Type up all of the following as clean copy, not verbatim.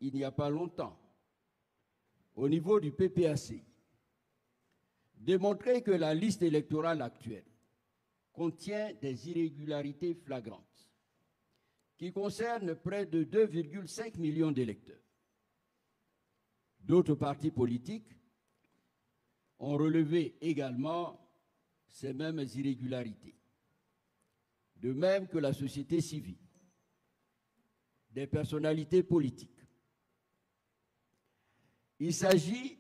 il n'y a pas longtemps, au niveau du PPAC, démontrer que la liste électorale actuelle contient des irrégularités flagrantes qui concernent près de 2,5 millions d'électeurs. D'autres partis politiques ont relevé également ces mêmes irrégularités, de même que la société civile, des personnalités politiques. Il s'agit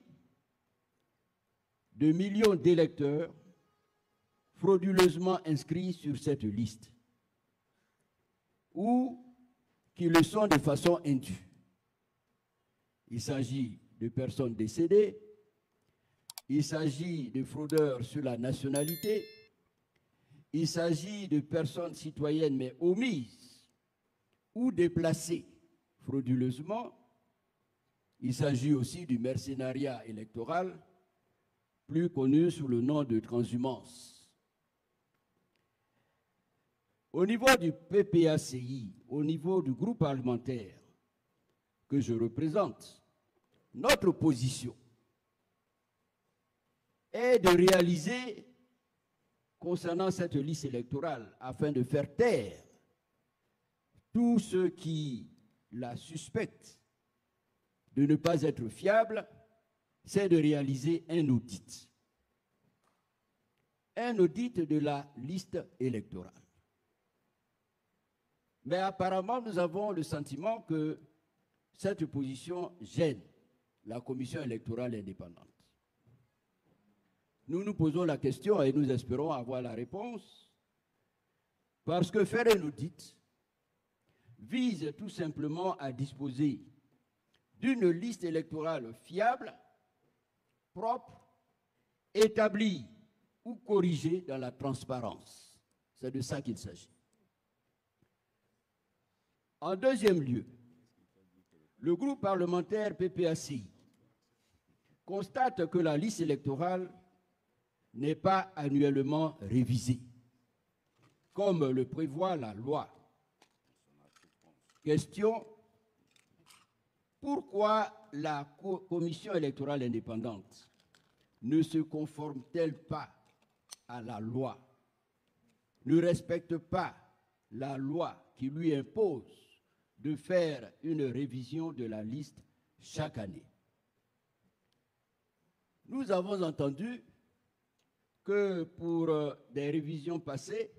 de millions d'électeurs frauduleusement inscrits sur cette liste ou qui le sont de façon indue. Il s'agit de personnes décédées, il s'agit de fraudeurs sur la nationalité, il s'agit de personnes citoyennes mais omises ou déplacées frauduleusement. Il s'agit aussi du mercenariat électoral, plus connu sous le nom de transhumance. Au niveau du PPACI, au niveau du groupe parlementaire que je représente, notre position est de réaliser, concernant cette liste électorale, afin de faire taire tous ceux qui la suspectent de ne pas être fiable, c'est de réaliser un audit. Un audit de la liste électorale. Mais apparemment, nous avons le sentiment que cette position gêne la commission électorale indépendante. Nous nous posons la question et nous espérons avoir la réponse, parce que faire un audit vise tout simplement à disposer d'une liste électorale fiable, propre, établie ou corrigée dans la transparence. C'est de ça qu'il s'agit. En deuxième lieu, le groupe parlementaire PPACI constate que la liste électorale n'est pas annuellement révisée, comme le prévoit la loi. Question: pourquoi la commission électorale indépendante ne se conforme-t-elle pas à la loi, ne respecte pas la loi qui lui impose de faire une révision de la liste chaque année? Nous avons entendu que pour des révisions passées,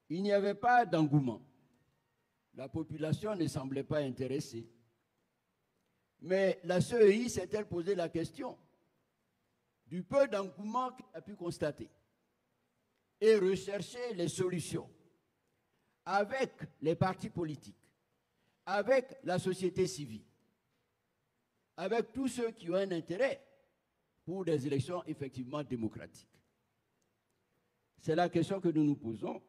il n'y avait pas d'engouement. La population ne semblait pas intéressée. Mais la CEI s'est-elle posé la question du peu d'engouement qu'elle a pu constater et rechercher les solutions avec les partis politiques, avec la société civile, avec tous ceux qui ont un intérêt pour des élections effectivement démocratiques. C'est la question que nous nous posons.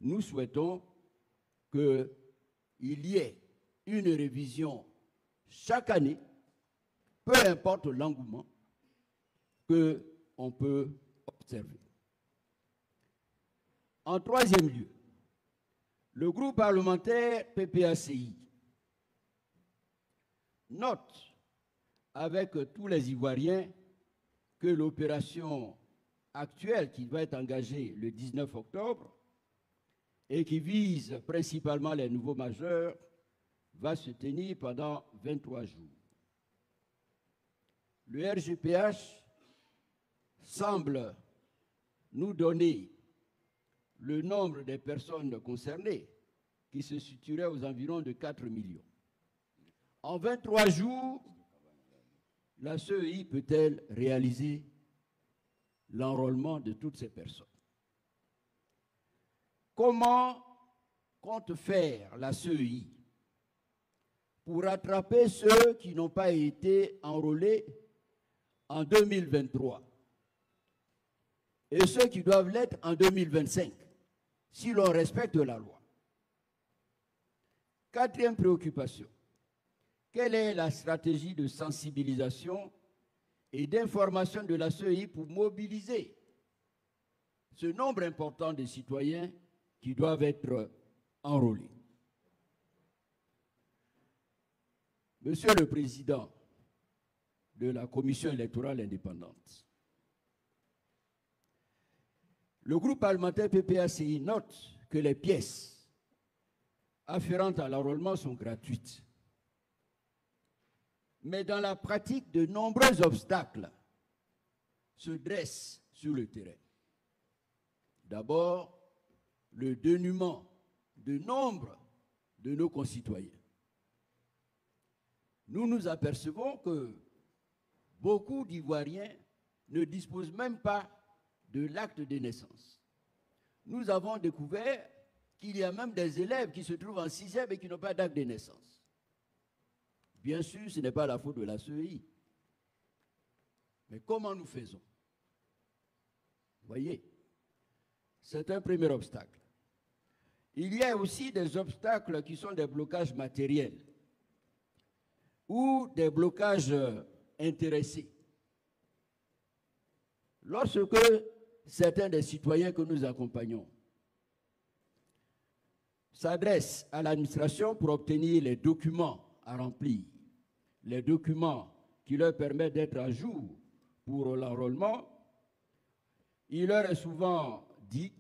Nous souhaitons qu'il y ait une révision chaque année, peu importe l'engouement qu'on peut observer. En troisième lieu, le groupe parlementaire PPACI note avec tous les Ivoiriens que l'opération actuelle qui va être engagée le 19 octobre et qui vise principalement les nouveaux majeurs va se tenir pendant 23 jours. Le RGPH semble nous donner le nombre des personnes concernées qui se situerait aux environs de 4 millions. En 23 jours, la CEI peut-elle réaliser l'enrôlement de toutes ces personnes? Comment compte faire la CEI pour rattraper ceux qui n'ont pas été enrôlés en 2023 et ceux qui doivent l'être en 2025, si l'on respecte la loi? Quatrième préoccupation, quelle est la stratégie de sensibilisation et d'information de la CEI pour mobiliser ce nombre important de citoyens qui doivent être enrôlés? Monsieur le Président de la Commission électorale indépendante, le groupe parlementaire PPACI note que les pièces afférentes à l'enrôlement sont gratuites. Mais dans la pratique, de nombreux obstacles se dressent sur le terrain. D'abord, le dénuement de nombre de nos concitoyens. Nous nous apercevons que beaucoup d'Ivoiriens ne disposent même pas de l'acte de naissance. Nous avons découvert qu'il y a même des élèves qui se trouvent en 6e et qui n'ont pas d'acte de naissance. Bien sûr, ce n'est pas la faute de la CEI. Mais comment nous faisons? Voyez, c'est un premier obstacle. Il y a aussi des obstacles qui sont des blocages matériels ou des blocages intéressés. Lorsque certains des citoyens que nous accompagnons s'adressent à l'administration pour obtenir les documents à remplir, les documents qui leur permettent d'être à jour pour l'enrôlement, il leur est souvent dit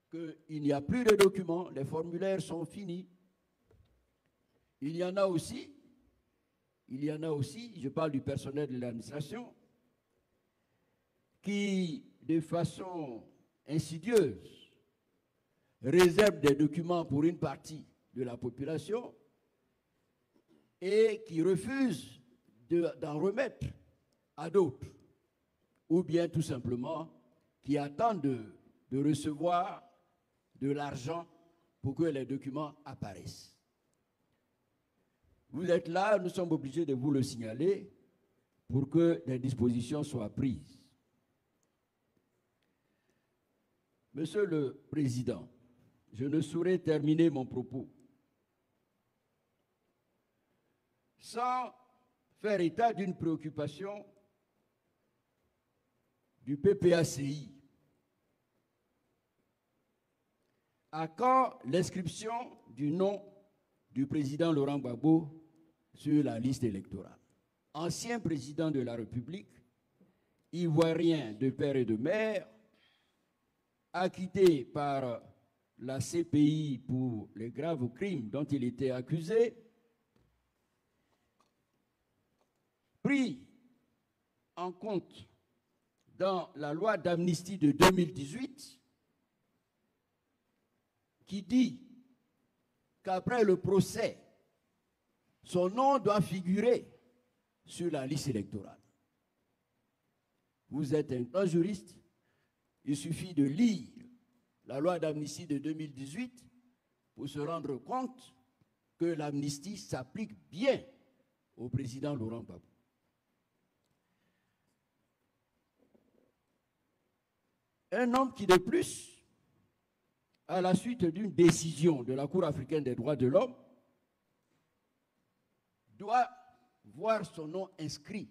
qu'il n'y a plus de documents, les formulaires sont finis. Il y en a aussi, je parle du personnel de l'administration, qui, de façon insidieuse, réserve des documents pour une partie de la population et qui refuse d'en remettre à d'autres, ou bien tout simplement qui attendent de recevoir de l'argent pour que les documents apparaissent. Vous êtes là, nous sommes obligés de vous le signaler pour que des dispositions soient prises. Monsieur le Président, je ne saurais terminer mon propos sans faire état d'une préoccupation du PPACI. À quand l'inscription du nom du président Laurent Gbagbo sur la liste électorale? Ancien président de la République, ivoirien de père et de mère, acquitté par la CPI pour les graves crimes dont il était accusé, pris en compte dans la loi d'amnistie de 2018, qui dit qu'après le procès, son nom doit figurer sur la liste électorale. Vous êtes un grand juriste, il suffit de lire la loi d'amnistie de 2018 pour se rendre compte que l'amnistie s'applique bien au président Laurent Gbagbo. Un homme qui, de plus, à la suite d'une décision de la Cour africaine des droits de l'homme, doit voir son nom inscrit,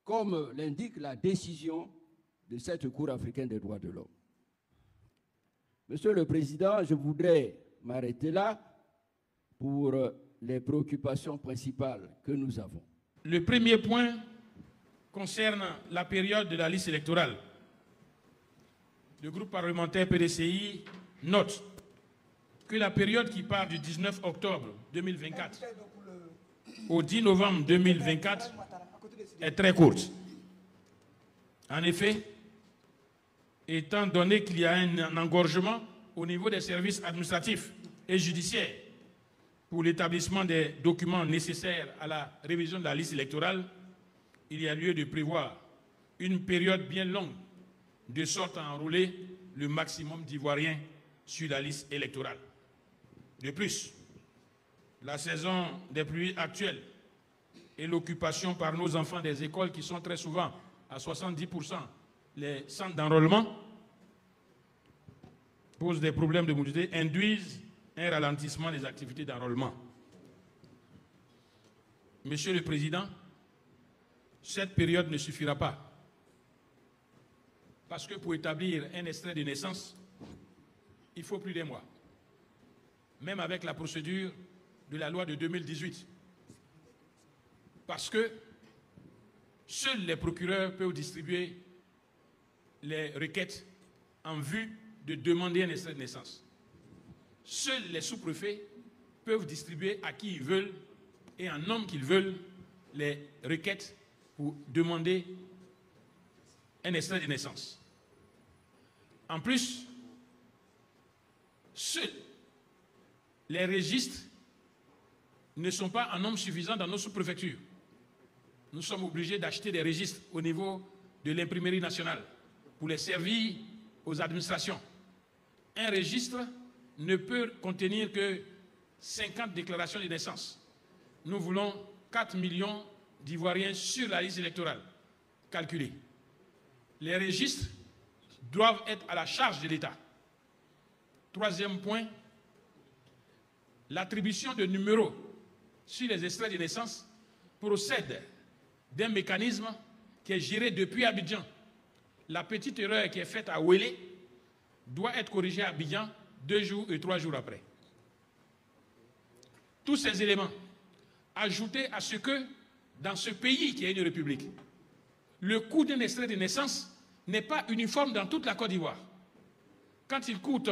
comme l'indique la décision de cette Cour africaine des droits de l'homme. Monsieur le Président, je voudrais m'arrêter là pour les préoccupations principales que nous avons. Le premier point concerne la période de la liste électorale. Le groupe parlementaire PDCI note que la période qui part du 19 octobre 2024 au 10 novembre 2024 est très courte. En effet, étant donné qu'il y a un engorgement au niveau des services administratifs et judiciaires pour l'établissement des documents nécessaires à la révision de la liste électorale, il y a lieu de prévoir une période bien longue de sorte à enrôler le maximum d'Ivoiriens sur la liste électorale. De plus, la saison des pluies actuelles et l'occupation par nos enfants des écoles qui sont très souvent à 70% les centres d'enrôlement posent des problèmes de mobilité, induisent un ralentissement des activités d'enrôlement. Monsieur le Président, cette période ne suffira pas. Parce que pour établir un extrait de naissance, il faut plus d'un mois. Même avec la procédure de la loi de 2018, Parce que seuls les procureurs peuvent distribuer les requêtes en vue de demander un extrait de naissance. Seuls les sous-préfets peuvent distribuer à qui ils veulent et en nombre qu'ils veulent les requêtes pour demander un extrait de naissance. En plus, seuls les registres ne sont pas en nombre suffisant dans nos sous-préfectures. Nous sommes obligés d'acheter des registres au niveau de l'imprimerie nationale pour les servir aux administrations. Un registre ne peut contenir que 50 déclarations de naissance. Nous voulons 4 millions d'Ivoiriens sur la liste électorale calculée. Les registres doivent être à la charge de l'État. Troisième point, l'attribution de numéros sur les extraits de naissance procède d'un mécanisme qui est géré depuis Abidjan. La petite erreur qui est faite à Ouélé doit être corrigée à Abidjan 2 jours et 3 jours après. Tous ces éléments, ajoutés à ce que, dans ce pays qui est une république, le coût d'un extrait de naissance n'est pas uniforme dans toute la Côte d'Ivoire. Quand il coûte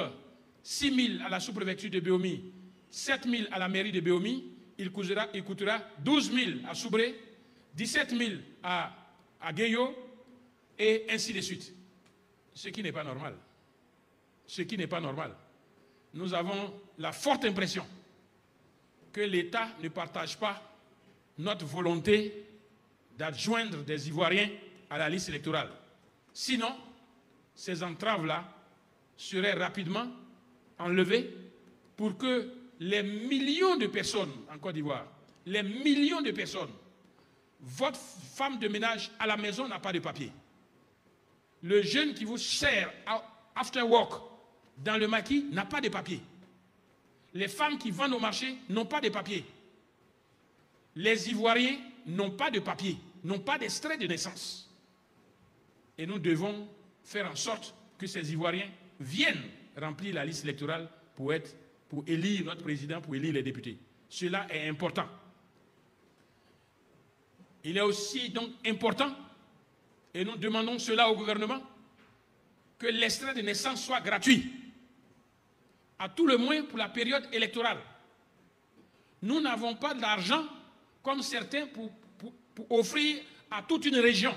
6 000 à la sous-préfecture de Béomi, 7 000 à la mairie de Béomi, il coûtera 12 000 à Soubré, 17 000 à Guéyo, et ainsi de suite. Ce qui n'est pas normal. Ce qui n'est pas normal. Nous avons la forte impression que l'État ne partage pas notre volonté d'adjoindre des Ivoiriens à la liste électorale. Sinon, ces entraves-là seraient rapidement enlevées pour que les millions de personnes en Côte d'Ivoire, les millions de personnes, votre femme de ménage à la maison n'a pas de papier. Le jeune qui vous sert after work dans le maquis n'a pas de papier. Les femmes qui vendent au marché n'ont pas de papier. Les Ivoiriens n'ont pas de papier, n'ont pas d'extrait de naissance. Et nous devons faire en sorte que ces Ivoiriens viennent remplir la liste électorale pour élire notre président, pour élire les députés. Cela est important. Il est aussi donc important, et nous demandons cela au gouvernement, que l'extrait de naissance soit gratuit, à tout le moins pour la période électorale. Nous n'avons pas d'argent, comme certains, pour offrir à toute une région.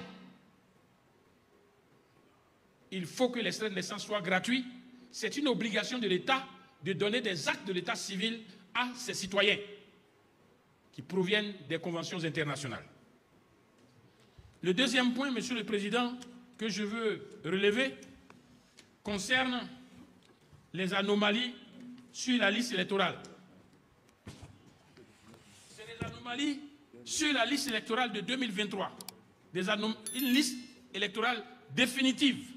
Il faut que l'extrait de naissance soit gratuit. C'est une obligation de l'État de donner des actes de l'État civil à ses citoyens qui proviennent des conventions internationales. Le deuxième point, Monsieur le Président, que je veux relever concerne les anomalies sur la liste électorale. C'est les anomalies sur la liste électorale de 2023. Une liste électorale définitive.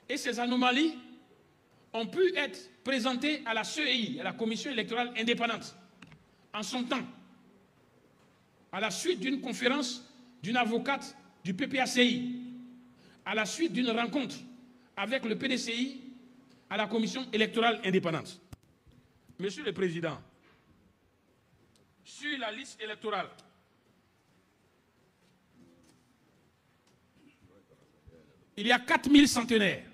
Et ces anomalies ont pu être présentées à la CEI, à la Commission électorale indépendante, en son temps, à la suite d'une conférence d'une avocate du PPACI, à la suite d'une rencontre avec le PDCI à la Commission électorale indépendante. Monsieur le Président, sur la liste électorale, il y a 4000 centenaires.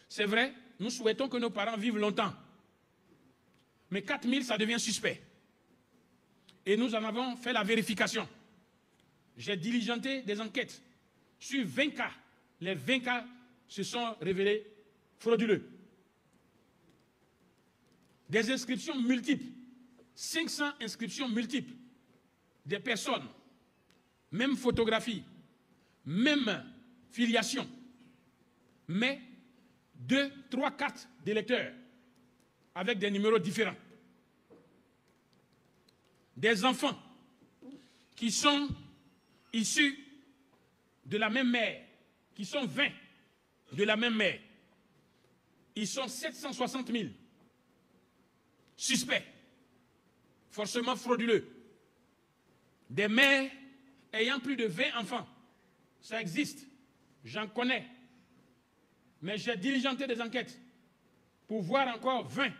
C'est vrai, nous souhaitons que nos parents vivent longtemps. Mais 4000, ça devient suspect. Et nous en avons fait la vérification. J'ai diligenté des enquêtes sur 20 cas. Les 20 cas se sont révélés frauduleux. Des inscriptions multiples. 500 inscriptions multiples. Des personnes. Même photographie. Même filiation. Mais 2, 3 cartes d'électeurs avec des numéros différents. Des enfants qui sont issus de la même mère, qui sont 20 de la même mère. Ils sont 760 000 suspects, forcément frauduleux. Des mères ayant plus de 20 enfants. Ça existe, j'en connais. Mais j'ai diligenté des enquêtes pour voir encore 20.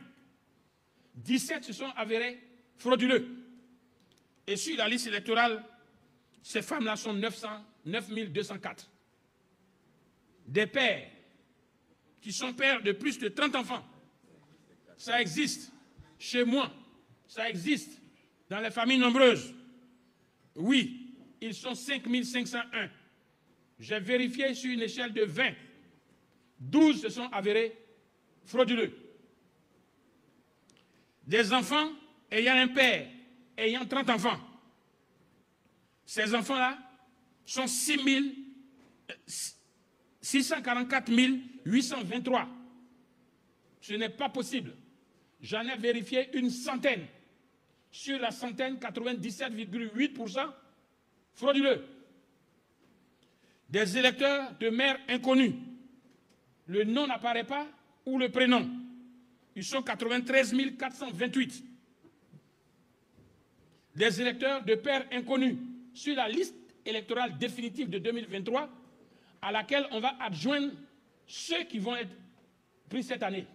17 se sont avérés frauduleux. Et sur la liste électorale, ces femmes-là sont 9204. Des pères qui sont pères de plus de 30 enfants. Ça existe chez moi, ça existe dans les familles nombreuses. Oui, ils sont 5501. J'ai vérifié sur une échelle de 20. 12 se sont avérés frauduleux. Des enfants ayant un père, ayant 30 enfants. Ces enfants-là sont 644 823. Ce n'est pas possible. J'en ai vérifié une centaine. Sur la centaine, 97,8% frauduleux. Des électeurs de mères inconnues. Le nom n'apparaît pas ou le prénom. Ils sont 93 428. Des électeurs de pères inconnus sur la liste électorale définitive de 2023 à laquelle on va adjoindre ceux qui vont être pris cette année.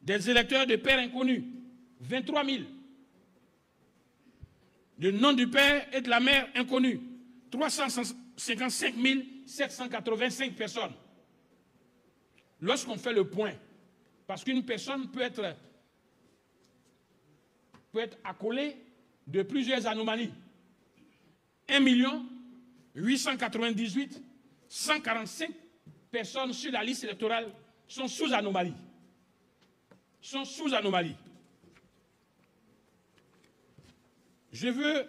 Des électeurs de pères inconnus, 23 000. Le nom du père et de la mère inconnus, 355 785 personnes. Lorsqu'on fait le point, parce qu'une personne peut être accolée de plusieurs anomalies. 1 898 145 personnes sur la liste électorale sont sous anomalie. Je veux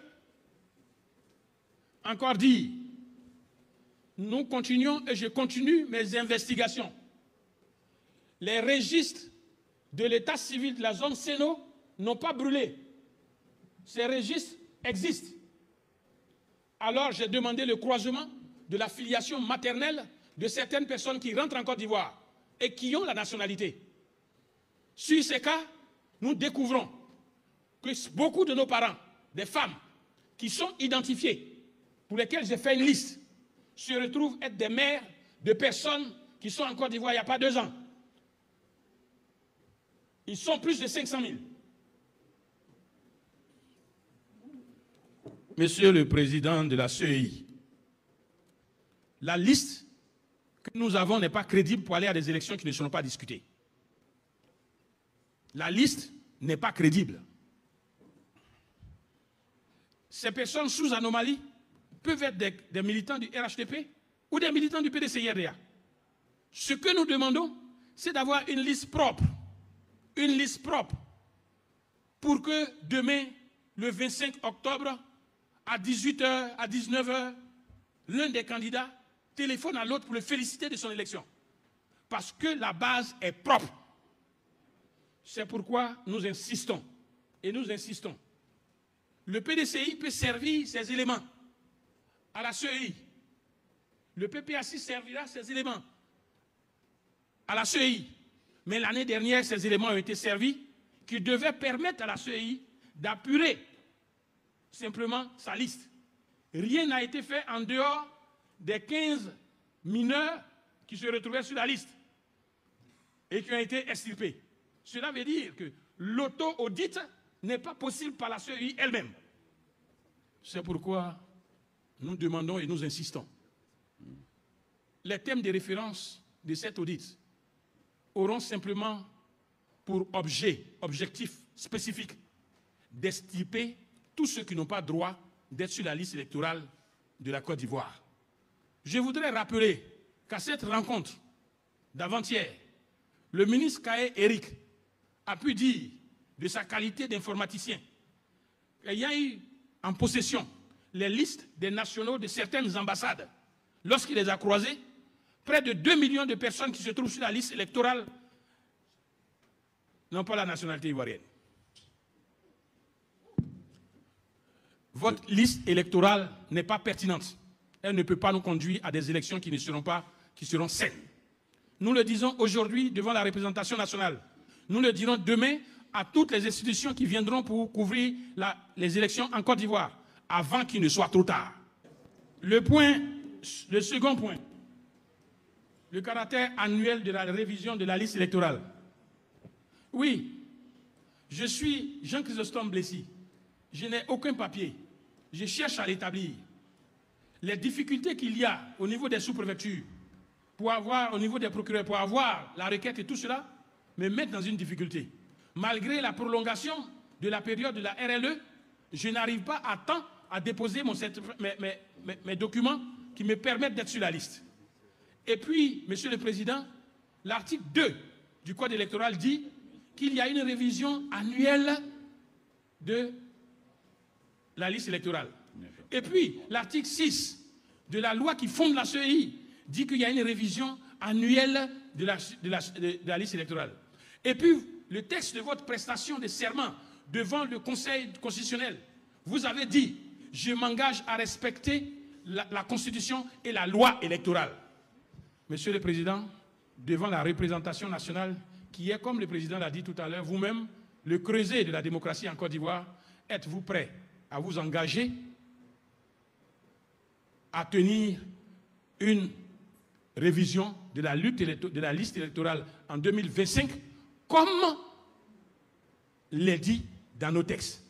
encore dire, nous continuons et je continue mes investigations. Les registres de l'état civil de la zone Séno n'ont pas brûlé. Ces registres existent. Alors j'ai demandé le croisement de la filiation maternelle de certaines personnes qui rentrent en Côte d'Ivoire et qui ont la nationalité. Sur ces cas, nous découvrons que beaucoup de nos parents, des femmes qui sont identifiées, pour lesquelles j'ai fait une liste, se retrouvent être des mères de personnes qui sont en Côte d'Ivoire il n'y a pas 2 ans. Ils sont plus de 500 000. Monsieur le Président de la CEI, la liste que nous avons n'est pas crédible pour aller à des élections qui ne seront pas discutées. La liste n'est pas crédible. Ces personnes sous anomalie peuvent être des militants du RHDP ou des militants du PDCI-RDA. Ce que nous demandons, c'est d'avoir une liste propre. Une liste propre pour que demain, le 25 octobre, à 18h, à 19h, l'un des candidats téléphone à l'autre pour le féliciter de son élection. Parce que la base est propre. C'est pourquoi nous insistons. Et nous insistons. Le PDCI peut servir ses éléments à la CEI. Le PPAC servira ses éléments à la CEI. Mais l'année dernière, ces éléments ont été servis qui devaient permettre à la CEI d'apurer simplement sa liste. Rien n'a été fait en dehors des 15 mineurs qui se retrouvaient sur la liste et qui ont été extirpés. Cela veut dire que l'auto-audit n'est pas possible par la CEI elle-même. C'est pourquoi nous demandons et nous insistons. Les thèmes de référence de cet audit auront simplement pour objectif spécifique d'extirper tous ceux qui n'ont pas droit d'être sur la liste électorale de la Côte d'Ivoire. Je voudrais rappeler qu'à cette rencontre d'avant-hier, le ministre Kaé Eric a pu dire de sa qualité d'informaticien qu'il y a eu en possession les listes des nationaux de certaines ambassades. Lorsqu'il les a croisés, près de 2 millions de personnes qui se trouvent sur la liste électorale n'ont pas la nationalité ivoirienne. Votre liste électorale n'est pas pertinente. Elle ne peut pas nous conduire à des élections qui seront saines. Nous le disons aujourd'hui devant la représentation nationale. Nous le dirons demain à toutes les institutions qui viendront pour couvrir les élections en Côte d'Ivoire, avant qu'il ne soit trop tard. Le second point, le caractère annuel de la révision de la liste électorale. Oui, je suis Jean-Chrysostome Blessy. je n'ai aucun papier. Je cherche à l'établir. Les difficultés qu'il y a au niveau des sous-préfectures, pour avoir, au niveau des procureurs, pour avoir la requête et tout cela, me mettent dans une difficulté. Malgré la prolongation de la période de la RLE, je n'arrive pas à temps à déposer mes documents qui me permettent d'être sur la liste. Et puis, Monsieur le Président, l'article 2 du Code électoral dit qu'il y a une révision annuelle de la liste électorale. Et puis, l'article 6 de la loi qui fonde la CEI dit qu'il y a une révision annuelle de la liste électorale. Et puis, le texte de votre prestation de serment devant le Conseil constitutionnel, vous avez dit « Je m'engage à respecter la Constitution et la loi électorale ». Monsieur le Président, devant la représentation nationale, qui est, comme le Président l'a dit tout à l'heure, vous-même, le creuset de la démocratie en Côte d'Ivoire, êtes-vous prêt à vous engager à tenir une révision de la liste électorale en 2025, comme l'est dit dans nos textes?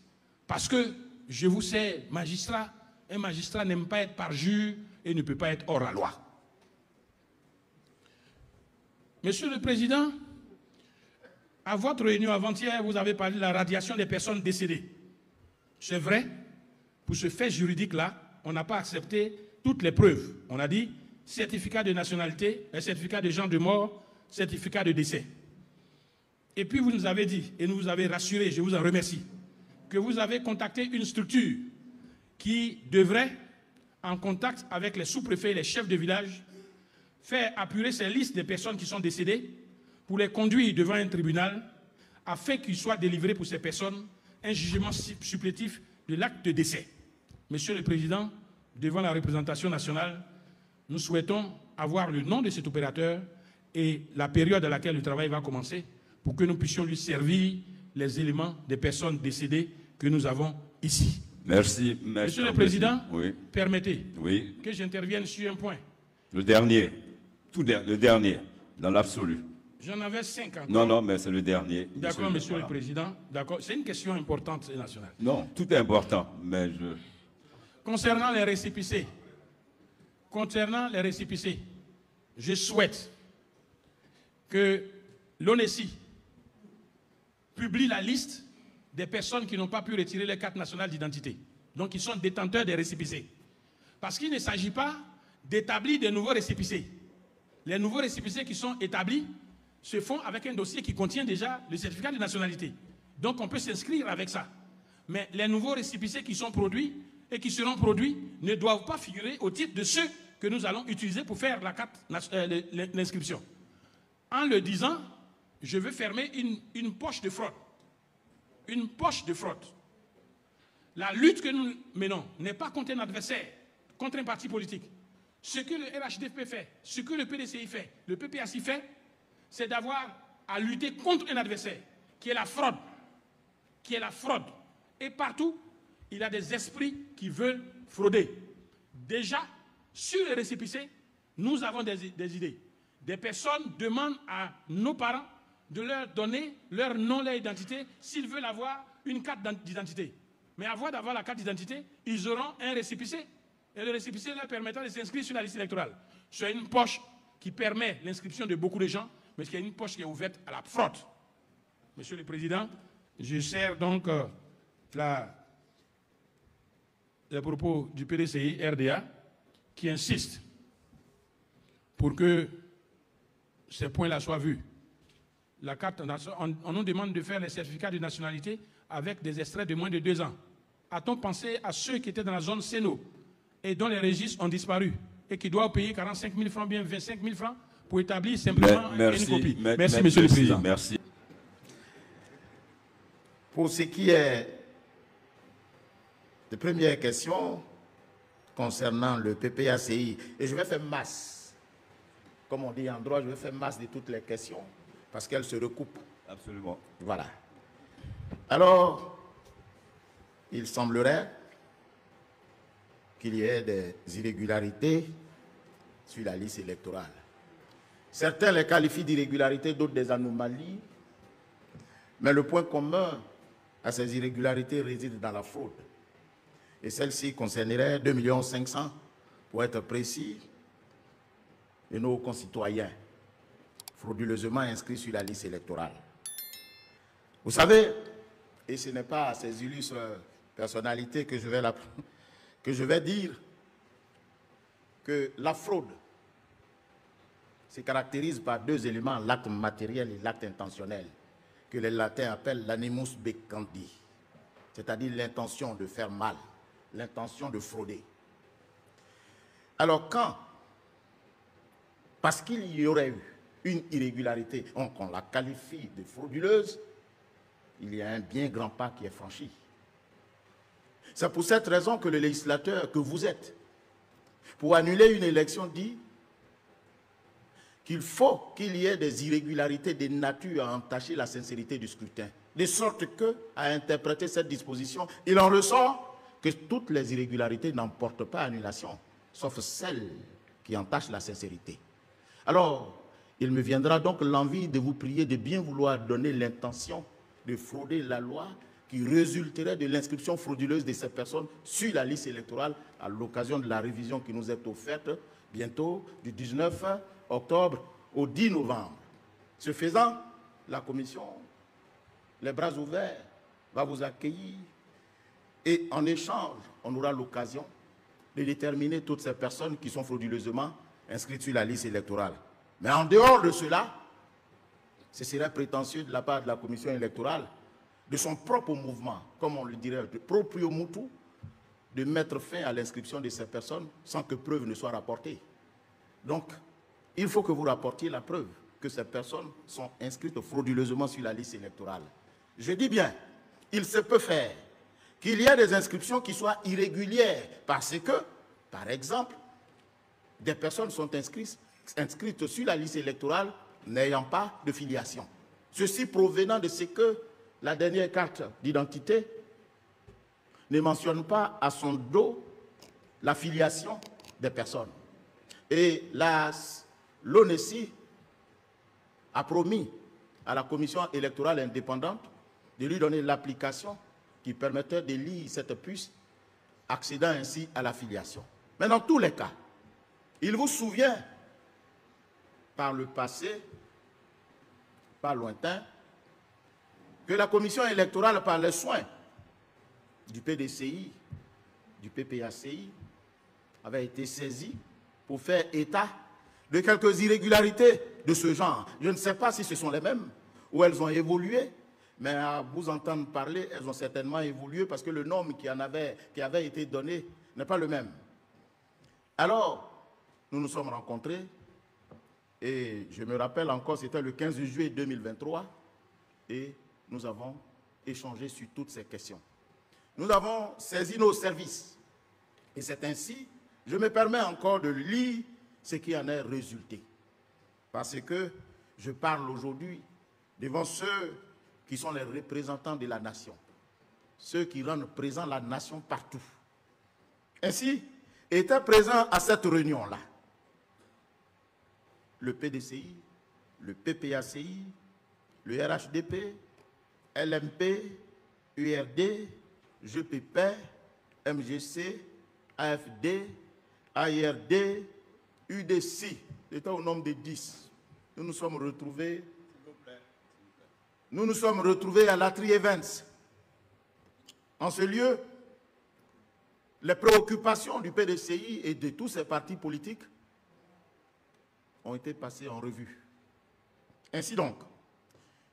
Parce que, je vous sais, magistrat, un magistrat n'aime pas être parjure et ne peut pas être hors la loi. Monsieur le Président, à votre réunion avant-hier, vous avez parlé de la radiation des personnes décédées. C'est vrai, pour ce fait juridique-là, on n'a pas accepté toutes les preuves. On a dit certificat de nationalité, certificat de genre de mort, certificat de décès. Et puis vous nous avez dit, et nous vous avez rassuré, je vous en remercie, que vous avez contacté une structure qui devrait, en contact avec les sous-préfets et les chefs de village, faire apurer ces listes des personnes qui sont décédées pour les conduire devant un tribunal afin qu'il soit délivré pour ces personnes un jugement supplétif de l'acte de décès. Monsieur le Président, devant la représentation nationale, nous souhaitons avoir le nom de cet opérateur et la période à laquelle le travail va commencer pour que nous puissions lui servir les éléments des personnes décédées que nous avons ici. Merci. Monsieur le Président, oui. Permettez oui. que j'intervienne sur un point. Le dernier, le dernier, dans l'absolu. J'en avais 5 encore. Non, non, mais c'est le dernier. D'accord, Monsieur le Président. D'accord, c'est une question importante et nationale. Non, tout est important, mais je... Concernant les récépissés, je souhaite que l'ONESI publie la liste des personnes qui n'ont pas pu retirer les cartes nationales d'identité, donc qui sont détenteurs des récépissés. Parce qu'il ne s'agit pas d'établir de nouveaux récépissés. Les nouveaux récépissés qui sont établis se font avec un dossier qui contient déjà le certificat de nationalité. Donc on peut s'inscrire avec ça. Mais les nouveaux récépissés qui sont produits et qui seront produits ne doivent pas figurer au titre de ceux que nous allons utiliser pour faire la carte, l'inscription. En le disant, je veux fermer une poche de fraude. Une poche de fraude. La lutte que nous menons n'est pas contre un adversaire, contre un parti politique. Ce que le RHDP fait, ce que le PDCI fait, le PPACI fait, c'est d'avoir à lutter contre un adversaire, qui est la fraude. Qui est la fraude. Et partout, il y a des esprits qui veulent frauder. Déjà, sur les récépissés, nous avons des idées. Des personnes demandent à nos parents de leur donner leur nom, leur identité, s'ils veulent avoir une carte d'identité. Mais avant d'avoir la carte d'identité, ils auront un récépissé. Et le récépissé leur permettra de s'inscrire sur la liste électorale. C'est une poche qui permet l'inscription de beaucoup de gens, mais c'est une poche qui est ouverte à la fraude. Monsieur le Président, je sers donc les propos du PDCI RDA qui insiste pour que ces points-là soient vus. La carte, on nous demande de faire les certificats de nationalité avec des extraits de moins de 2 ans. A-t-on pensé à ceux qui étaient dans la zone Séno et dont les registres ont disparu et qui doivent payer 45 000 francs, bien 25 000 francs pour établir simplement une copie? Merci, Monsieur le Président. Merci. Pour ce qui est de première question concernant le PPACI, et je vais faire masse, comme on dit en droit, je vais faire masse de toutes les questions, parce qu'elles se recoupent. Absolument. Voilà. Alors, il semblerait qu'il y ait des irrégularités sur la liste électorale. Certains les qualifient d'irrégularités, d'autres des anomalies, mais le point commun à ces irrégularités résident dans la fraude. Et celle-ci concernerait 2 500 000, pour être précis, de nos concitoyens frauduleusement inscrits sur la liste électorale. Vous savez, et ce n'est pas à ces illustres personnalités que je vais dire que la fraude se caractérise par 2 éléments, l'acte matériel et l'acte intentionnel, que les latins appellent l'animus peccandi, c'est-à-dire l'intention de faire mal, l'intention de frauder. Alors quand, parce qu'il y aurait eu une irrégularité, qu'on la qualifie de frauduleuse, il y a un bien grand pas qui est franchi. C'est pour cette raison que le législateur que vous êtes, pour annuler une élection, dit qu'il faut qu'il y ait des irrégularités de nature à entacher la sincérité du scrutin. De sorte que, à interpréter cette disposition, il en ressort que toutes les irrégularités n'emportent pas annulation, sauf celles qui entachent la sincérité. Alors, il me viendra donc l'envie de vous prier de bien vouloir donner l'intention de frauder la loi qui résulterait de l'inscription frauduleuse de ces personnes sur la liste électorale à l'occasion de la révision qui nous est offerte bientôt du 19 octobre au 10 novembre. Ce faisant, la commission, les bras ouverts, va vous accueillir et en échange, on aura l'occasion de déterminer toutes ces personnes qui sont frauduleusement inscrites sur la liste électorale. Mais en dehors de cela, ce serait prétentieux de la part de la commission électorale, de son propre mouvement, comme on le dirait, de proprio mutu, de mettre fin à l'inscription de ces personnes sans que preuve ne soit rapportée. Donc, il faut que vous rapportiez la preuve que ces personnes sont inscrites frauduleusement sur la liste électorale. Je dis bien, il se peut faire qu'il y ait des inscriptions qui soient irrégulières parce que, par exemple, des personnes sont inscrites sur la liste électorale n'ayant pas de filiation. Ceci provenant de ce que la dernière carte d'identité ne mentionne pas à son dos la filiation des personnes. Et l'ONESI a promis à la commission électorale indépendante de lui donner l'application qui permettait de lire cette puce, accédant ainsi à la filiation. Mais dans tous les cas, il vous souvient, par le passé, pas lointain, que la commission électorale, par les soins du PDCI, du PPACI, avait été saisie pour faire état de quelques irrégularités de ce genre. Je ne sais pas si ce sont les mêmes ou elles ont évolué, mais à vous entendre parler, elles ont certainement évolué parce que le nom qui avait été donné n'est pas le même. Alors, nous nous sommes rencontrés et je me rappelle encore, c'était le 15 juillet 2023 et nous avons échangé sur toutes ces questions. Nous avons saisi nos services et c'est ainsi, je me permets encore de lire ce qui en est résulté. Parce que je parle aujourd'hui devant ceux qui sont les représentants de la nation, ceux qui rendent présent la nation partout. Ainsi, étaient présents à cette réunion-là le PDCI, le PPACI, le RHDP, LMP, URD, GPP, MGC, AFD, AIRD, UDC. C'était au nombre de 10. Nous nous sommes retrouvés. Nous nous sommes retrouvés à l'Atri Events. En ce lieu, les préoccupations du PDCI et de tous ces partis politiques ont été passées en revue. Ainsi donc,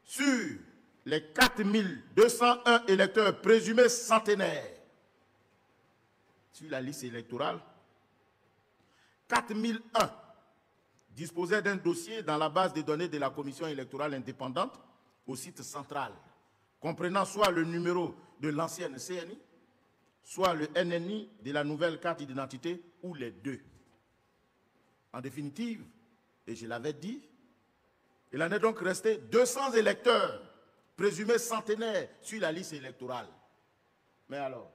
sur les 4201 électeurs présumés centenaires sur la liste électorale, 4001 disposaient d'un dossier dans la base des données de la commission électorale indépendante au site central, comprenant soit le numéro de l'ancienne CNI, soit le NNI de la nouvelle carte d'identité, ou les deux. En définitive, et je l'avais dit, il en est donc resté 200 électeurs présumés centenaires sur la liste électorale. Mais alors,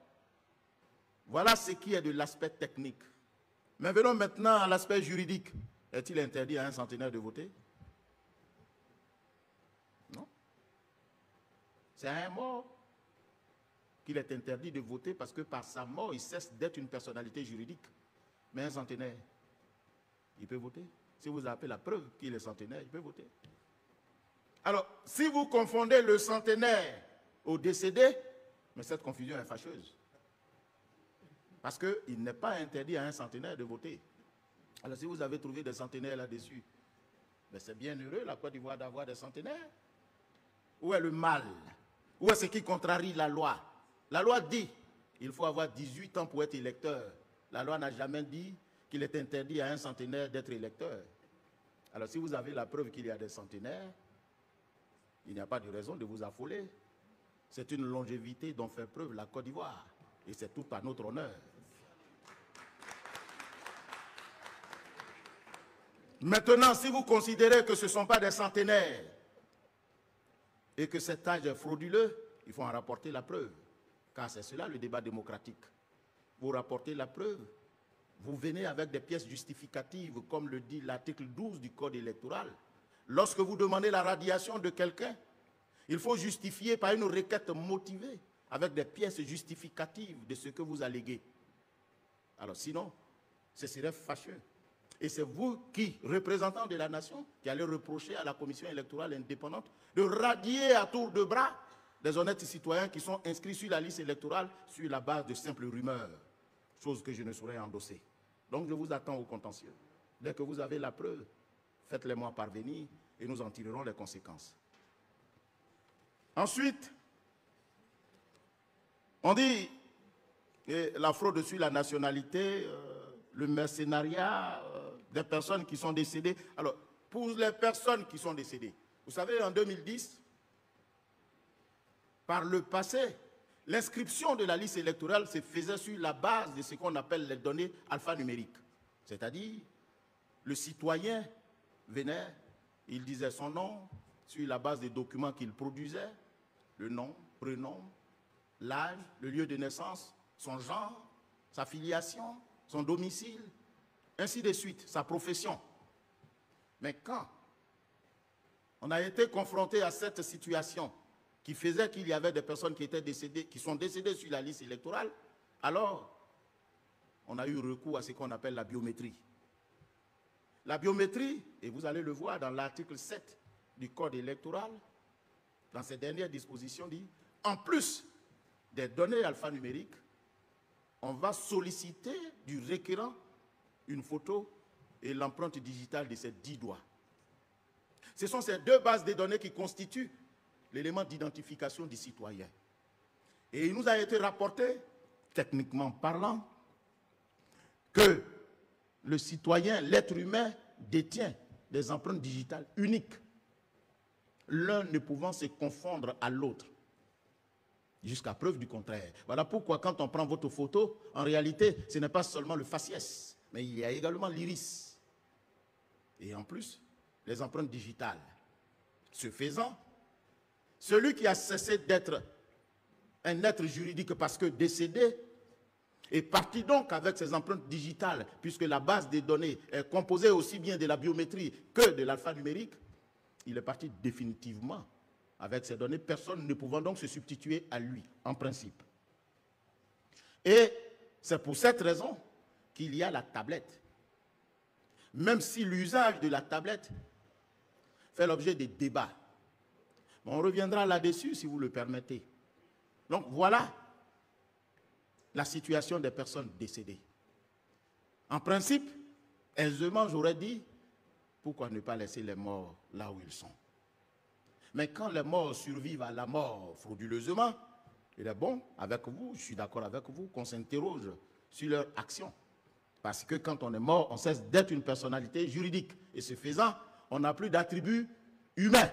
voilà ce qui est de l'aspect technique. Mais venons maintenant à l'aspect juridique. Est-il interdit à un centenaire de voter? Non. C'est un mort. qu'il est interdit de voter parce que par sa mort, il cesse d'être une personnalité juridique. Mais un centenaire, il peut voter. Si vous appelez la preuve qu'il est centenaire, il peut voter. Alors, si vous confondez le centenaire au décédé, mais cette confusion est fâcheuse. Parce qu'il n'est pas interdit à un centenaire de voter. Alors, si vous avez trouvé des centenaires là-dessus, ben c'est bien heureux, la Côte d'Ivoire, d'avoir des centenaires. Où est le mal? Où est ce qui contrarie la loi? La loi dit qu'il faut avoir 18 ans pour être électeur. La loi n'a jamais dit qu'il est interdit à un centenaire d'être électeur. Alors, si vous avez la preuve qu'il y a des centenaires, il n'y a pas de raison de vous affoler. C'est une longévité dont fait preuve la Côte d'Ivoire. Et c'est tout à notre honneur. Maintenant, si vous considérez que ce ne sont pas des centenaires et que cet âge est frauduleux, il faut en rapporter la preuve. Car c'est cela le débat démocratique. Vous rapportez la preuve. Vous venez avec des pièces justificatives, comme le dit l'article 12 du Code électoral. Lorsque vous demandez la radiation de quelqu'un, il faut justifier par une requête motivée, avec des pièces justificatives de ce que vous alléguez. Alors sinon, ce serait fâcheux. Et c'est vous qui, représentant de la nation, qui allez reprocher à la commission électorale indépendante de radier à tour de bras des honnêtes citoyens qui sont inscrits sur la liste électorale sur la base de simples rumeurs, chose que je ne saurais endosser. Donc je vous attends au contentieux. Dès que vous avez la preuve, faites-les-moi parvenir et nous en tirerons les conséquences. Ensuite, on dit la fraude sur la nationalité, le mercénariat, des personnes qui sont décédées. Alors, pour les personnes qui sont décédées, vous savez, en 2010, par le passé, l'inscription de la liste électorale se faisait sur la base de ce qu'on appelle les données alphanumériques. C'est-à-dire, le citoyen venait, il disait son nom sur la base des documents qu'il produisait, le nom, prénom, l'âge, le lieu de naissance, son genre, sa filiation, son domicile, ainsi de suite, sa profession. Mais quand on a été confronté à cette situation qui faisait qu'il y avait des personnes qui étaient décédées, qui sont décédées sur la liste électorale, alors on a eu recours à ce qu'on appelle la biométrie. La biométrie, et vous allez le voir dans l'article 7 du Code électoral, dans ces dernières dispositions, dit, en plus des données alphanumériques, on va solliciter du requérant une photo et l'empreinte digitale de ses 10 doigts. Ce sont ces deux bases de données qui constituent l'élément d'identification du citoyen. Et il nous a été rapporté, techniquement parlant, que le citoyen, l'être humain, détient des empreintes digitales uniques, l'un ne pouvant se confondre à l'autre, jusqu'à preuve du contraire. Voilà pourquoi quand on prend votre photo, en réalité, ce n'est pas seulement le faciès, mais il y a également l'iris. Et en plus, les empreintes digitales. Ce faisant, celui qui a cessé d'être un être juridique parce que décédé est parti donc avec ses empreintes digitales, puisque la base des données est composée aussi bien de la biométrie que de l'alphanumérique, il est parti définitivement avec ces données, personne ne pouvant donc se substituer à lui, en principe. Et c'est pour cette raison qu'il y a la tablette. Même si l'usage de la tablette fait l'objet des débats. On reviendra là-dessus si vous le permettez. Donc voilà la situation des personnes décédées. En principe, aisément j'aurais dit, pourquoi ne pas laisser les morts là où ils sont? Mais quand les morts survivent à la mort frauduleusement, il est bon, avec vous, je suis d'accord avec vous, qu'on s'interroge sur leur action. Parce que quand on est mort, on cesse d'être une personnalité juridique. Et ce faisant, on n'a plus d'attributs humains.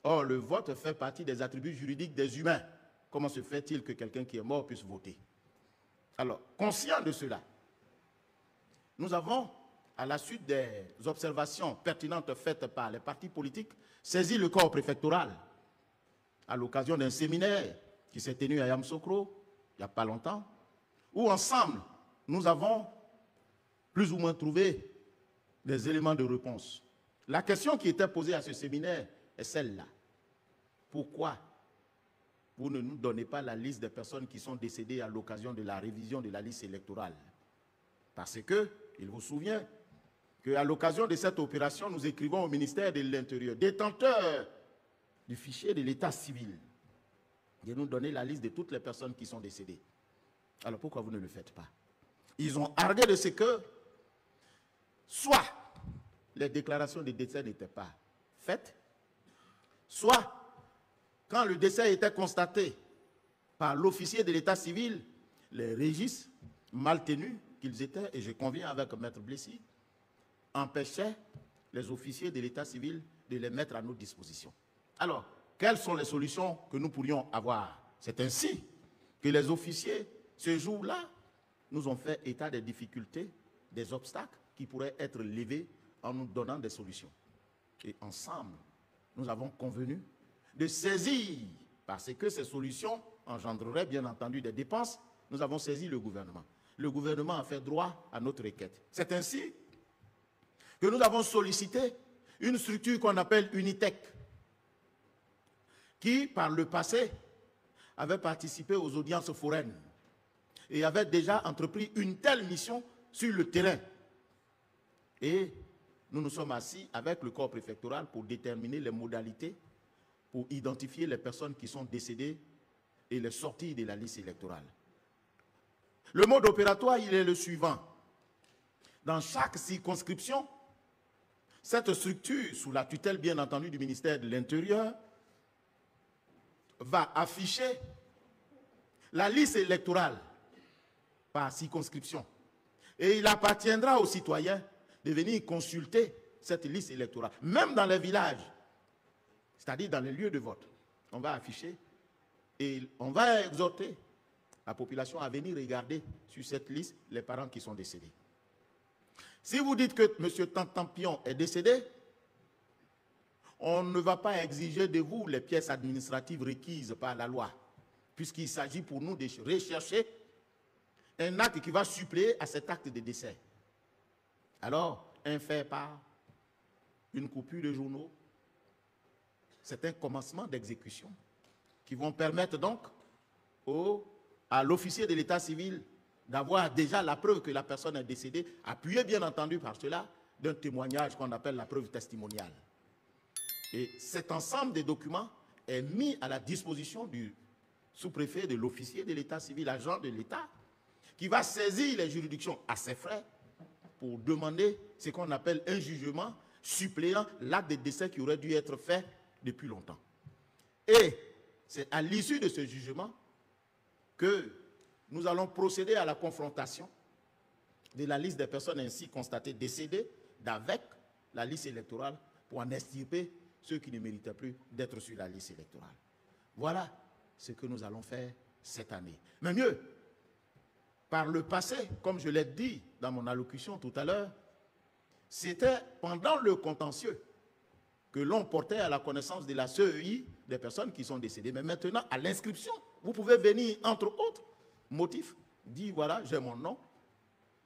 Or, le vote fait partie des attributs juridiques des humains. Comment se fait-il que quelqu'un qui est mort puisse voter? Alors, conscient de cela, nous avons, à la suite des observations pertinentes faites par les partis politiques, saisi le corps préfectoral à l'occasion d'un séminaire qui s'est tenu à Yamoussoukro, il n'y a pas longtemps, où ensemble, nous avons plus ou moins trouvé des éléments de réponse. La question qui était posée à ce séminaire est celle-là. Pourquoi vous ne nous donnez pas la liste des personnes qui sont décédées à l'occasion de la révision de la liste électorale. Parce que, il vous souvient, qu'à l'occasion de cette opération, nous écrivons au ministère de l'Intérieur, détenteur du fichier de l'état civil, de nous donner la liste de toutes les personnes qui sont décédées. Alors pourquoi vous ne le faites pas? Ils ont argué de ce que, soit les déclarations de décès n'étaient pas faites, soit quand le décès était constaté par l'officier de l'état civil, les registres mal tenus qu'ils étaient, et je conviens avec Maître Blessy, empêchaient les officiers de l'état civil de les mettre à notre disposition. Alors, quelles sont les solutions que nous pourrions avoir? C'est ainsi que les officiers, ce jour-là, nous ont fait état des difficultés, des obstacles qui pourraient être levés en nous donnant des solutions. Et ensemble, nous avons convenu de saisir, parce que ces solutions engendreraient bien entendu des dépenses, nous avons saisi le gouvernement. Le gouvernement a fait droit à notre requête. C'est ainsi que nous avons sollicité une structure qu'on appelle Unitec, qui, par le passé, avait participé aux audiences foraines et avait déjà entrepris une telle mission sur le terrain. Et nous nous sommes assis avec le corps préfectoral pour déterminer les modalités, pour identifier les personnes qui sont décédées et les sortir de la liste électorale. Le mode opératoire, il est le suivant. Dans chaque circonscription, cette structure, sous la tutelle bien entendu du ministère de l'Intérieur, va afficher la liste électorale par circonscription. Et il appartiendra aux citoyens de venir consulter cette liste électorale, même dans les villages, c'est-à-dire dans les lieux de vote. On va afficher et on va exhorter la population à venir regarder sur cette liste les parents qui sont décédés. Si vous dites que M. Tantampion est décédé, on ne va pas exiger de vous les pièces administratives requises par la loi, puisqu'il s'agit pour nous de rechercher un acte qui va suppléer à cet acte de décès. Alors, un fait par une coupure de journaux, c'est un commencement d'exécution qui vont permettre donc à l'officier de l'état civil d'avoir déjà la preuve que la personne est décédée, appuyée bien entendu par cela d'un témoignage qu'on appelle la preuve testimoniale. Et cet ensemble de documents est mis à la disposition du sous-préfet, de l'officier de l'état civil, agent de l'État, qui va saisir les juridictions à ses frais pour demander ce qu'on appelle un jugement suppléant l'acte de décès qui aurait dû être fait depuis longtemps. Et c'est à l'issue de ce jugement que nous allons procéder à la confrontation de la liste des personnes ainsi constatées décédées d'avec la liste électorale pour en extirper ceux qui ne méritaient plus d'être sur la liste électorale. Voilà ce que nous allons faire cette année. Mais mieux, par le passé, comme je l'ai dit dans mon allocution tout à l'heure, c'était pendant le contentieux que l'on portait à la connaissance de la CEI des personnes qui sont décédées. Mais maintenant, à l'inscription, vous pouvez venir, entre autres motifs, dire voilà, j'ai mon nom,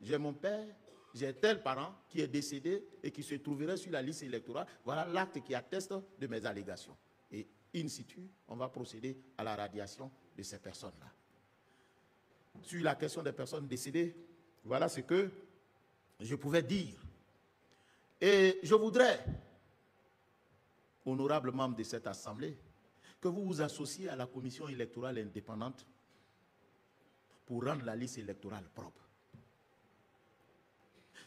j'ai mon père, j'ai tel parent qui est décédé et qui se trouverait sur la liste électorale. Voilà l'acte qui atteste de mes allégations. Et in situ, on va procéder à la radiation de ces personnes-là. Sur la question des personnes décédées, voilà ce que je pouvais dire. Et je voudrais, honorables membres de cette Assemblée, que vous vous associez à la commission électorale indépendante pour rendre la liste électorale propre.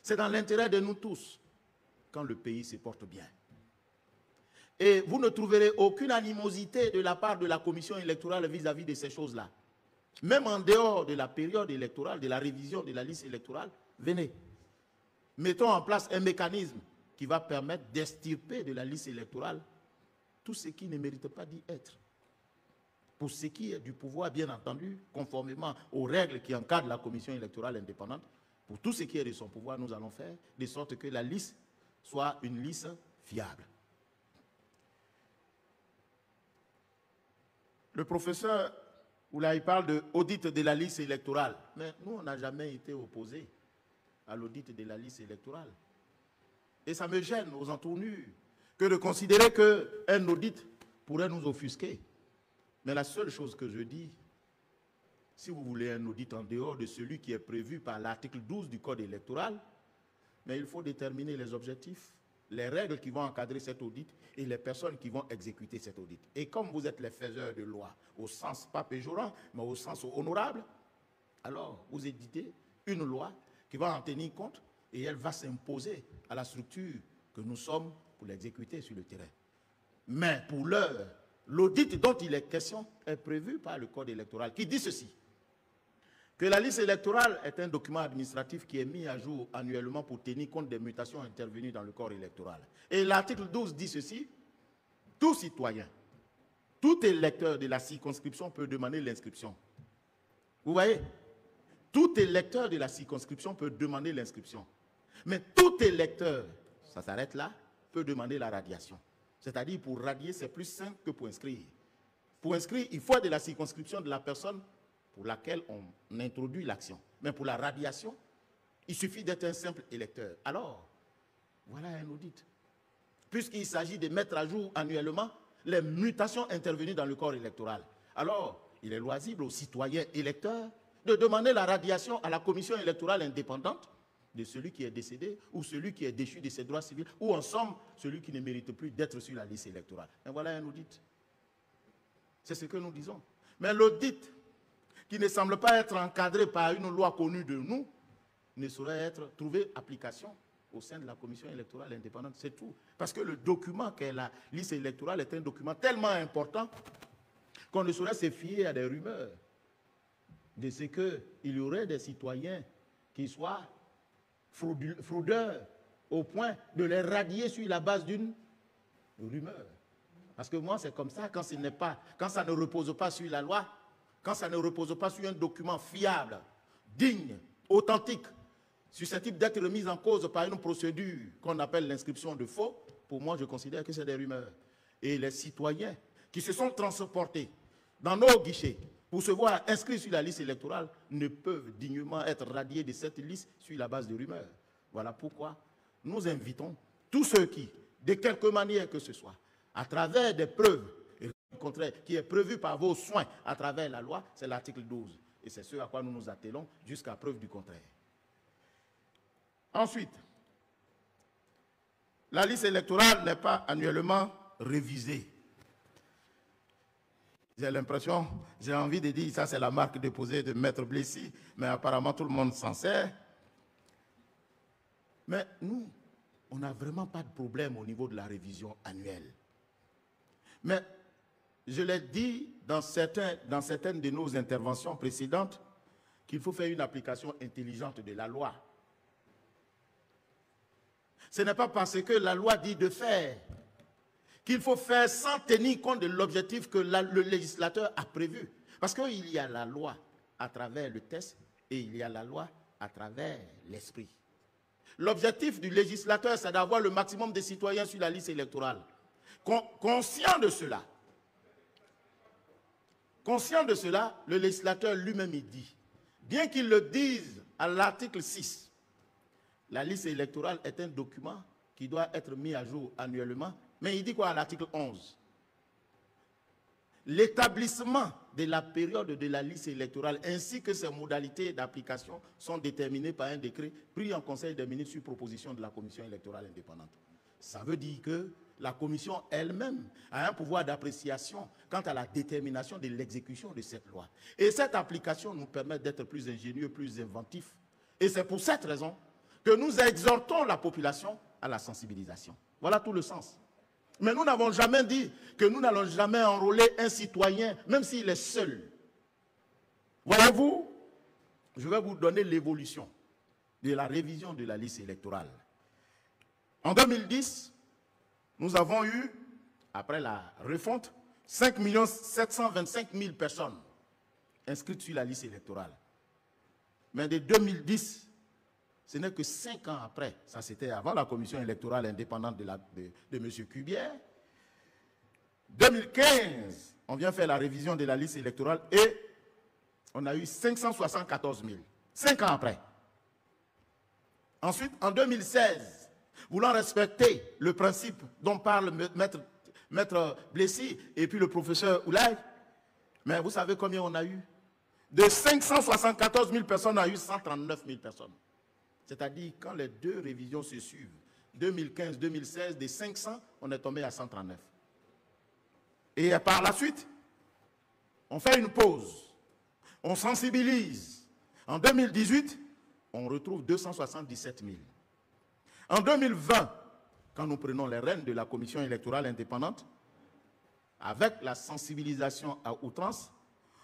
C'est dans l'intérêt de nous tous quand le pays se porte bien. Et vous ne trouverez aucune animosité de la part de la commission électorale vis-à-vis de ces choses-là. Même en dehors de la période électorale, de la révision de la liste électorale, venez. Mettons en place un mécanisme qui va permettre d'extirper de la liste électorale tout ce qui ne mérite pas d'y être. Pour ce qui est du pouvoir, bien entendu, conformément aux règles qui encadrent la commission électorale indépendante, pour tout ce qui est de son pouvoir, nous allons faire de sorte que la liste soit une liste fiable. Le professeur Oulaye parle de audit de la liste électorale. Mais nous, on n'a jamais été opposés à l'audit de la liste électorale. Et ça me gêne aux entournures que de considérer qu'un audit pourrait nous offusquer. Mais la seule chose que je dis, si vous voulez un audit en dehors de celui qui est prévu par l'article 12 du Code électoral, mais il faut déterminer les objectifs, les règles qui vont encadrer cet audit et les personnes qui vont exécuter cet audit. Et comme vous êtes les faiseurs de loi, au sens pas péjorant, mais au sens honorable, alors vous éditez une loi qui va en tenir compte et elle va s'imposer à la structure que nous sommes pour l'exécuter sur le terrain. Mais pour l'heure, l'audit dont il est question est prévu par le Code électoral qui dit ceci, que la liste électorale est un document administratif qui est mis à jour annuellement pour tenir compte des mutations intervenues dans le corps électoral. Et l'article 12 dit ceci, tout citoyen, tout électeur de la circonscription peut demander l'inscription. Vous voyez? Tout électeur de la circonscription peut demander l'inscription. Mais tout électeur, ça s'arrête là, peut demander la radiation. C'est-à-dire pour radier, c'est plus simple que pour inscrire. Pour inscrire, il faut être de la circonscription de la personne pour laquelle on introduit l'action. Mais pour la radiation, il suffit d'être un simple électeur. Alors, voilà un audit. Puisqu'il s'agit de mettre à jour annuellement les mutations intervenues dans le corps électoral. Alors, il est loisible aux citoyens électeurs de demander la radiation à la commission électorale indépendante de celui qui est décédé ou celui qui est déchu de ses droits civils ou en somme, celui qui ne mérite plus d'être sur la liste électorale. Et voilà un audit. C'est ce que nous disons. Mais l'audit qui ne semble pas être encadré par une loi connue de nous ne saurait trouver application au sein de la commission électorale indépendante. C'est tout. Parce que le document qu'est la liste électorale est un document tellement important qu'on ne saurait se fier à des rumeurs de ce qu'il y aurait des citoyens qui soient fraudeurs au point de les radier sur la base d'une rumeur. Parce que moi, c'est comme ça, quand ça ne repose pas sur la loi, quand ça ne repose pas sur un document fiable, digne, authentique, susceptible d'être remis en cause par une procédure qu'on appelle l'inscription de faux, pour moi, je considère que c'est des rumeurs. Et les citoyens qui se sont transportés dans nos guichets pour se voir inscrits sur la liste électorale ne peuvent dignement être radiés de cette liste sur la base de rumeurs. Voilà pourquoi nous invitons tous ceux qui, de quelque manière que ce soit, à travers des preuves, contraire, qui est prévu par vos soins à travers la loi, c'est l'article 12. Et c'est ce à quoi nous nous attelons jusqu'à preuve du contraire. Ensuite, la liste électorale n'est pas annuellement révisée. J'ai l'impression, j'ai envie de dire, ça c'est la marque déposée de Maître Blessy, mais apparemment tout le monde s'en sert. Mais nous, on n'a vraiment pas de problème au niveau de la révision annuelle. Mais je l'ai dit dans certaines de nos interventions précédentes qu'il faut faire une application intelligente de la loi. Ce n'est pas parce que la loi dit de faire qu'il faut faire sans tenir compte de l'objectif que le législateur a prévu. Parce qu'il y a la loi à travers le texte et il y a la loi à travers l'esprit. L'objectif du législateur, c'est d'avoir le maximum de citoyens sur la liste électorale. Conscient de cela, le législateur lui-même il dit, bien qu'il le dise à l'article 6, la liste électorale est un document qui doit être mis à jour annuellement, mais il dit quoi à l'article 11? L'établissement de la période de la liste électorale ainsi que ses modalités d'application sont déterminées par un décret pris en Conseil des ministres sur proposition de la Commission électorale indépendante. Ça veut dire que la Commission elle-même a un pouvoir d'appréciation quant à la détermination de l'exécution de cette loi. Et cette application nous permet d'être plus ingénieux, plus inventifs. Et c'est pour cette raison que nous exhortons la population à la sensibilisation. Voilà tout le sens. Mais nous n'avons jamais dit que nous n'allons jamais enrôler un citoyen, même s'il est seul. Voyez-vous, je vais vous donner l'évolution de la révision de la liste électorale. En 2010, nous avons eu, après la refonte, 5 725 000 personnes inscrites sur la liste électorale. Mais de 2010, ce n'est que 5 ans après, ça c'était avant la commission électorale indépendante de M. Cubière. 2015, on vient faire la révision de la liste électorale et on a eu 574 000. 5 ans après. Ensuite, en 2016, voulant respecter le principe dont parle Maître Blessy et puis le professeur Oulay, Mais vous savez combien on a eu? De 574 000 personnes, on a eu 139 000 personnes. C'est-à-dire, quand les deux révisions se suivent, 2015-2016, des 500, on est tombé à 139. Et par la suite, on fait une pause. On sensibilise. En 2018, on retrouve 277 000. En 2020, quand nous prenons les rênes de la commission électorale indépendante, avec la sensibilisation à outrance,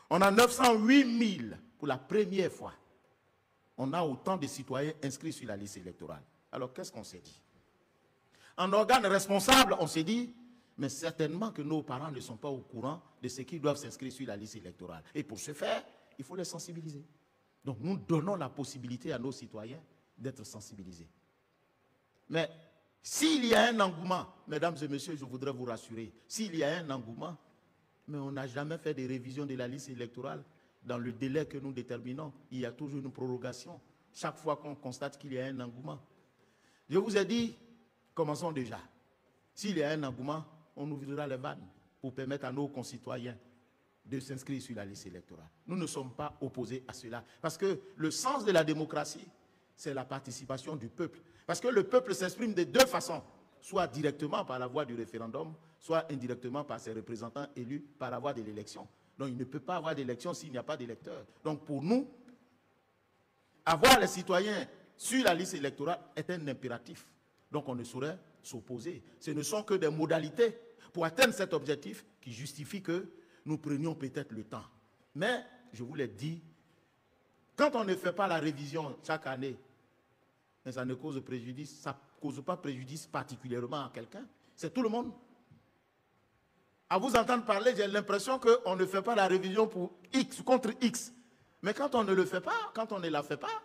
on a 908 000 pour la première fois. On a autant de citoyens inscrits sur la liste électorale. Alors, qu'est-ce qu'on s'est dit? En organe responsable, on s'est dit, mais certainement que nos parents ne sont pas au courant de ce qui doivent s'inscrire sur la liste électorale. Et pour ce faire, il faut les sensibiliser. Donc, nous donnons la possibilité à nos citoyens d'être sensibilisés. Mais s'il y a un engouement, mesdames et messieurs, je voudrais vous rassurer, s'il y a un engouement, mais on n'a jamais fait des révisions de la liste électorale dans le délai que nous déterminons. Il y a toujours une prorogation, chaque fois qu'on constate qu'il y a un engouement. Je vous ai dit, commençons déjà. S'il y a un engouement, on ouvrira les vannes pour permettre à nos concitoyens de s'inscrire sur la liste électorale. Nous ne sommes pas opposés à cela. Parce que le sens de la démocratie, c'est la participation du peuple. Parce que le peuple s'exprime de deux façons, soit directement par la voie du référendum, soit indirectement par ses représentants élus par la voie de l'élection. Donc il ne peut pas avoir d'élection s'il n'y a pas d'électeurs. Donc pour nous, avoir les citoyens sur la liste électorale est un impératif. Donc on ne saurait s'opposer. Ce ne sont que des modalités pour atteindre cet objectif qui justifient que nous prenions peut-être le temps. Mais, je vous l'ai dit, quand on ne fait pas la révision chaque année, mais ça ne cause préjudice, ça ne cause pas préjudice particulièrement à quelqu'un, c'est tout le monde. À vous entendre parler, j'ai l'impression qu'on ne fait pas la révision pour X contre X. Mais quand on ne le fait pas, quand on ne la fait pas,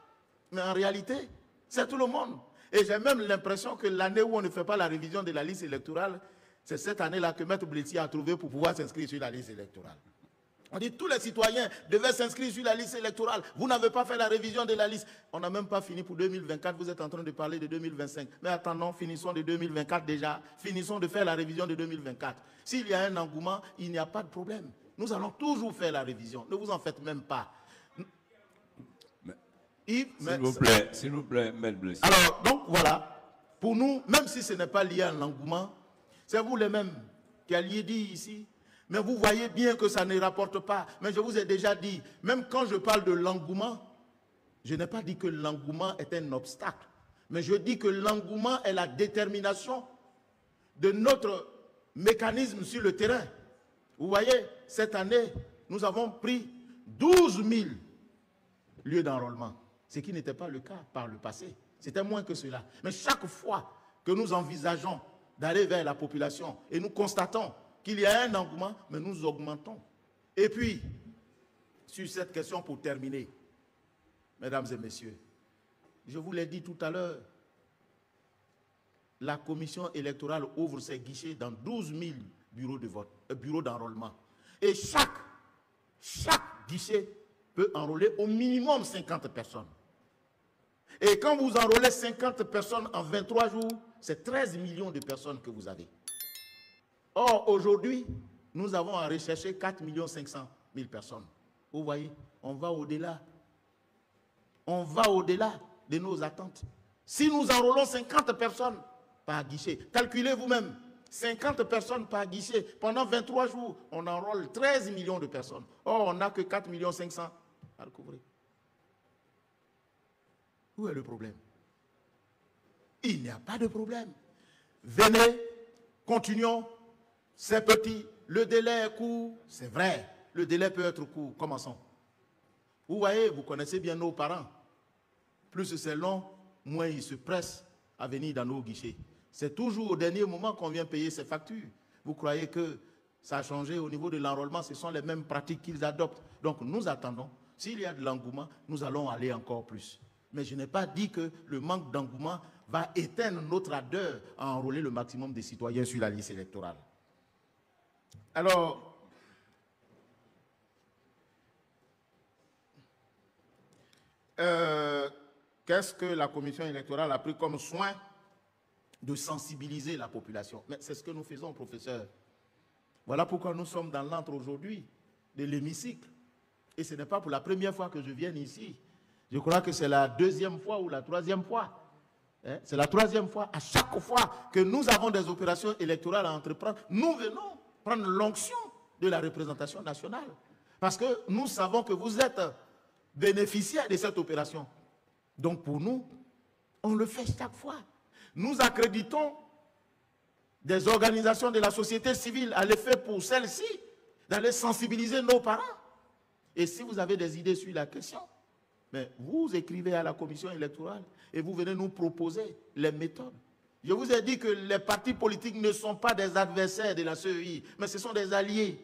mais en réalité, c'est tout le monde. Et j'ai même l'impression que l'année où on ne fait pas la révision de la liste électorale, c'est cette année-là que Maître Bletier a trouvé pour pouvoir s'inscrire sur la liste électorale. On dit que tous les citoyens devaient s'inscrire sur la liste électorale. Vous n'avez pas fait la révision de la liste. On n'a même pas fini pour 2024. Vous êtes en train de parler de 2025. Mais attendons, finissons de 2024 déjà. Finissons de faire la révision de 2024. S'il y a un engouement, il n'y a pas de problème. Nous allons toujours faire la révision. Ne vous en faites même pas. S'il vous plaît, Maître Blessier. Alors, donc voilà. Pour nous, même si ce n'est pas lié à l'engouement, c'est vous les mêmes qui alliez dit ici. Mais vous voyez bien que ça ne rapporte pas. Mais je vous ai déjà dit, même quand je parle de l'engouement, je n'ai pas dit que l'engouement est un obstacle. Mais je dis que l'engouement est la détermination de notre mécanisme sur le terrain. Vous voyez, cette année, nous avons pris 12 000 lieux d'enrôlement. Ce qui n'était pas le cas par le passé. C'était moins que cela. Mais chaque fois que nous envisageons d'aller vers la population et nous constatons qu'il y a un engouement, mais nous augmentons. Et puis, sur cette question pour terminer, mesdames et messieurs, je vous l'ai dit tout à l'heure, la commission électorale ouvre ses guichets dans 12 000 bureaux de vote, bureaux d'enrôlement. Et chaque guichet peut enrôler au minimum 50 personnes. Et quand vous enrôlez 50 personnes en 23 jours, c'est 13 millions de personnes que vous avez. Or, aujourd'hui, nous avons à rechercher 4 500 000 personnes. Vous voyez, on va au-delà. On va au-delà de nos attentes. Si nous enrôlons 50 personnes par guichet, calculez vous-même, 50 personnes par guichet, pendant 23 jours, on enrôle 13 millions de personnes. Or, on n'a que 4 500 000 à recouvrir. Où est le problème? Il n'y a pas de problème. Venez, continuons. C'est petit, le délai est court, c'est vrai, le délai peut être court, commençons. Vous voyez, vous connaissez bien nos parents. Plus c'est long, moins ils se pressent à venir dans nos guichets. C'est toujours au dernier moment qu'on vient payer ces factures. Vous croyez que ça a changé au niveau de l'enrôlement, ce sont les mêmes pratiques qu'ils adoptent. Donc nous attendons. S'il y a de l'engouement, nous allons aller encore plus. Mais je n'ai pas dit que le manque d'engouement va éteindre notre ardeur à enrôler le maximum des citoyens sur la liste électorale. Alors, qu'est-ce que la commission électorale a pris comme soin de sensibiliser la population? Mais c'est ce que nous faisons, professeur. Voilà pourquoi nous sommes dans l'antre aujourd'hui. de l'hémicycle. Et ce n'est pas pour la première fois que je viens ici. Je crois que c'est la deuxième fois ou la troisième fois. Hein? C'est la troisième fois. À chaque fois que nous avons des opérations électorales à entreprendre, nous venons prendre l'onction de la représentation nationale. Parce que nous savons que vous êtes bénéficiaires de cette opération. Donc pour nous, on le fait chaque fois. Nous accréditons des organisations de la société civile à l'effet pour celles-ci d'aller sensibiliser nos parents. Et si vous avez des idées sur la question, mais vous écrivez à la commission électorale et vous venez nous proposer les méthodes. Je vous ai dit que les partis politiques ne sont pas des adversaires de la CEI, mais ce sont des alliés.